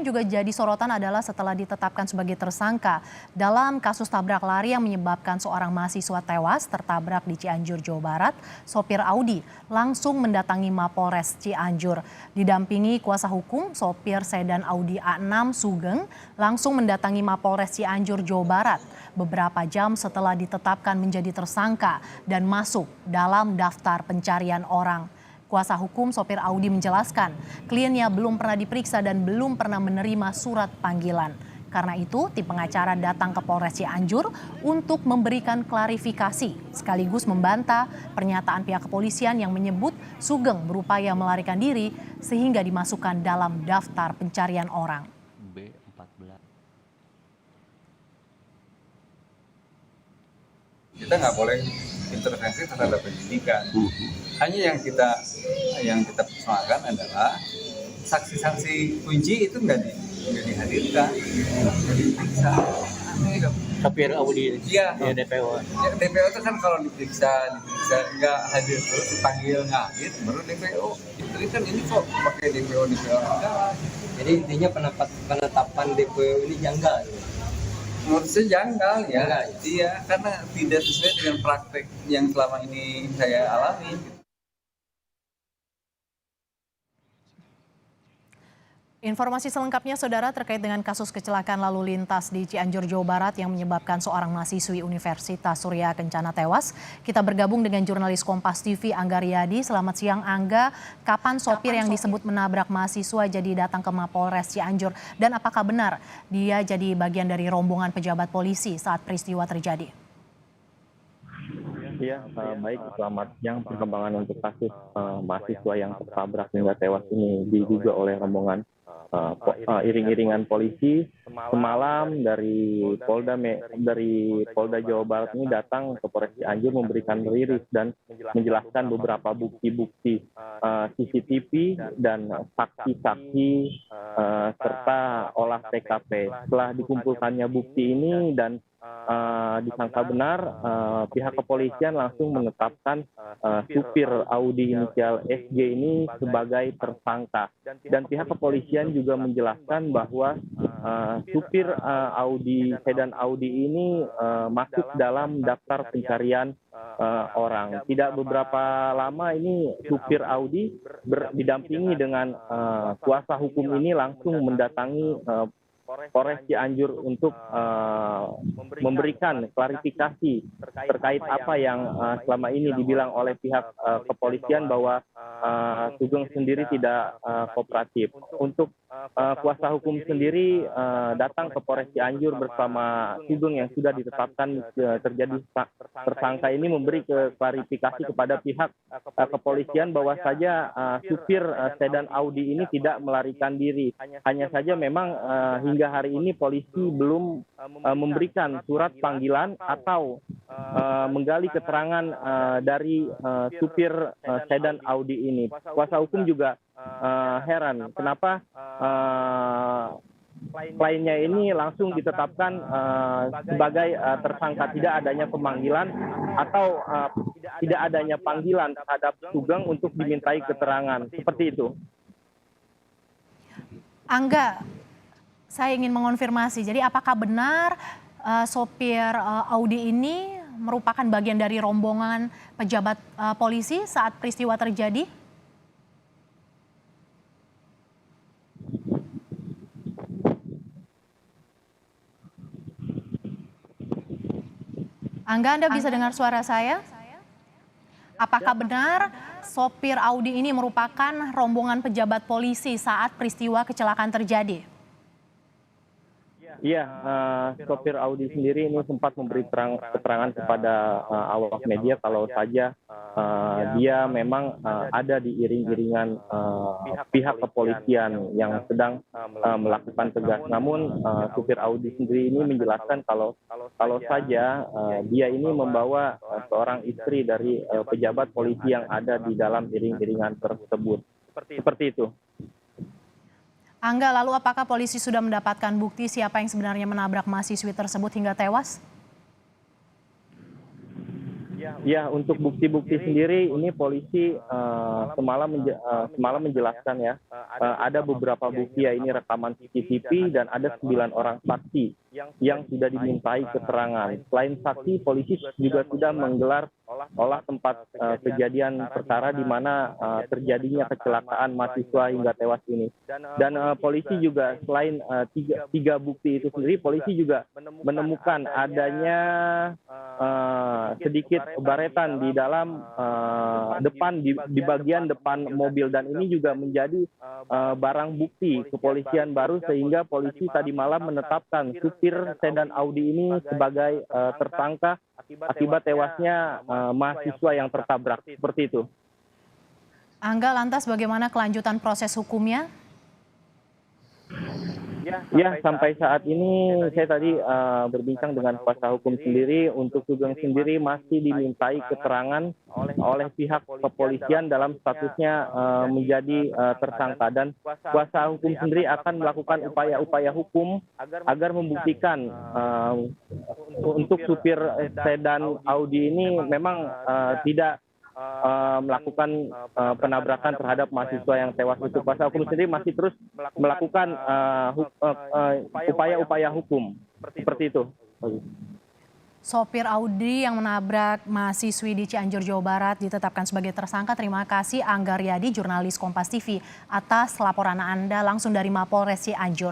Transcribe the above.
yang juga jadi sorotan adalah setelah ditetapkan sebagai tersangka dalam kasus tabrak lari yang menyebabkan seorang mahasiswa tewas tertabrak di Cianjur, Jawa Barat, sopir Audi langsung mendatangi Mapolres Cianjur. Didampingi kuasa hukum, sopir sedan Audi A6 Sugeng langsung mendatangi Mapolres Cianjur, Jawa Barat beberapa jam setelah ditetapkan menjadi tersangka dan masuk dalam daftar pencarian orang. Kuasa hukum sopir Audi menjelaskan, kliennya belum pernah diperiksa dan belum pernah menerima surat panggilan. Karena itu, tim pengacara datang ke Polres Cianjur untuk memberikan klarifikasi, sekaligus membantah pernyataan pihak kepolisian yang menyebut Sugeng berupaya melarikan diri sehingga dimasukkan dalam daftar pencarian orang. Kita nggak boleh intervensi terhadap penyidikan. Hanya yang kita persoalkan adalah saksi-saksi kunci itu nggak dihadirkan, nggak diperiksa. Sopir Audi ya DPO. Ya, DPO itu kan kalau diperiksa nggak hadir terus dipanggil nggak hadir baru DPO. Jadi kan ini kok pakai DPO enggak. Jadi intinya penetapan DPO ini janggal. Menurut saya janggal ya. Iya, karena tidak sesuai dengan praktek yang selama ini saya alami. Informasi selengkapnya, Saudara, terkait dengan kasus kecelakaan lalu lintas di Cianjur, Jawa Barat yang menyebabkan seorang mahasiswi Universitas Surya Kencana tewas. Kita bergabung dengan jurnalis Kompas TV Angga Riyadi. Selamat siang, Angga. Kapan sopir yang disebut menabrak mahasiswa jadi datang ke Mapolres Cianjur? Dan apakah benar dia jadi bagian dari rombongan pejabat polisi saat peristiwa terjadi? Ya, baik. Selamat siang. Perkembangan untuk kasus mahasiswa yang tertabrak hingga tewas ini diduga oleh rombongan iring-iringan polisi semalam dari Polda Jawa Barat ini datang ke Polres Cianjur memberikan rilis dan menjelaskan beberapa bukti-bukti CCTV dan saksi-saksi serta olah TKP. Setelah dikumpulkannya bukti ini dan disangka benar, pihak kepolisian langsung menetapkan supir Audi inisial SG ini sebagai tersangka. Dan pihak kepolisian juga menjelaskan bahwa supir sedan Audi ini masuk dalam daftar pencarian orang. Tidak beberapa lama ini supir Audi didampingi dengan kuasa hukum ini langsung mendatangi Polres Cianjur untuk memberikan klarifikasi terkait apa yang selama ini dibilang oleh pihak kepolisian bahwa Sugeng sendiri tidak kooperatif. Untuk kuasa hukum sendiri datang ke Polres Cianjur bersama Sugeng yang sudah ditetapkan terjadi tersangka ini memberi klarifikasi kepada pihak kepolisian bahwa saja supir sedan Audi ini tidak melarikan diri. Hanya saja memang hingga hari ini polisi belum memberikan surat panggilan atau menggali keterangan dari supir sedan Audi ini. Kuasa hukum juga heran kenapa kliennya ini langsung ditetapkan sebagai tersangka, tidak adanya pemanggilan atau tidak adanya panggilan terhadap Sugeng untuk dimintai keterangan. Seperti itu. Angga, saya ingin mengonfirmasi, jadi apakah benar sopir Audi ini merupakan bagian dari rombongan pejabat polisi saat peristiwa terjadi? Angga, Anda bisa dengar suara saya? Apakah benar sopir Audi ini merupakan rombongan pejabat polisi saat peristiwa kecelakaan terjadi? Iya, sopir Audi sendiri ini sempat memberi keterangan kepada awak media kalau saja dia memang ada di iring-iringan pihak kepolisian yang sedang melakukan tugas. Namun supir Audi sendiri ini menjelaskan kalau saja dia ini membawa seorang istri dari pejabat polisi yang ada di dalam iring-iringan tersebut. Seperti itu. Angga, lalu apakah polisi sudah mendapatkan bukti siapa yang sebenarnya menabrak mahasiswi tersebut hingga tewas? Ya, untuk bukti-bukti sendiri ini polisi semalam menjelaskan ya, ada beberapa bukti ya, ini rekaman CCTV dan ada 9 orang saksi yang sudah dimintai keterangan. Selain saksi, polisi juga sudah menggelar olah tempat kejadian perkara di mana terjadinya kecelakaan mahasiswa hingga tewas ini. Dan polisi juga selain tiga bukti itu sendiri, polisi juga menemukan adanya sedikit baretan di dalam depan di bagian depan mobil, dan ini juga menjadi barang bukti kepolisian baru, sehingga polisi tadi malam menetapkan supir sedan Audi ini sebagai tersangka akibat tewasnya mahasiswa yang tertabrak. Seperti itu. Angga, lantas bagaimana kelanjutan proses hukumnya? Ya, sampai saat ini saya tadi berbincang dengan kuasa hukum sendiri. Untuk Sugeng sendiri masih dimintai keterangan oleh pihak kepolisian dalam statusnya menjadi tersangka, dan kuasa hukum sendiri akan melakukan upaya-upaya hukum agar membuktikan untuk supir sedan Audi ini memang tidak melakukan penabrakan terhadap mahasiswa yang tewas itu. Kuasa hukum sendiri masih terus melakukan upaya-upaya hukum seperti itu. Sopir Audi yang menabrak mahasiswi di Cianjur, Jawa Barat ditetapkan sebagai tersangka. Terima kasih Angga Riyadi, jurnalis Kompas TV, atas laporan Anda langsung dari Mapolres Cianjur.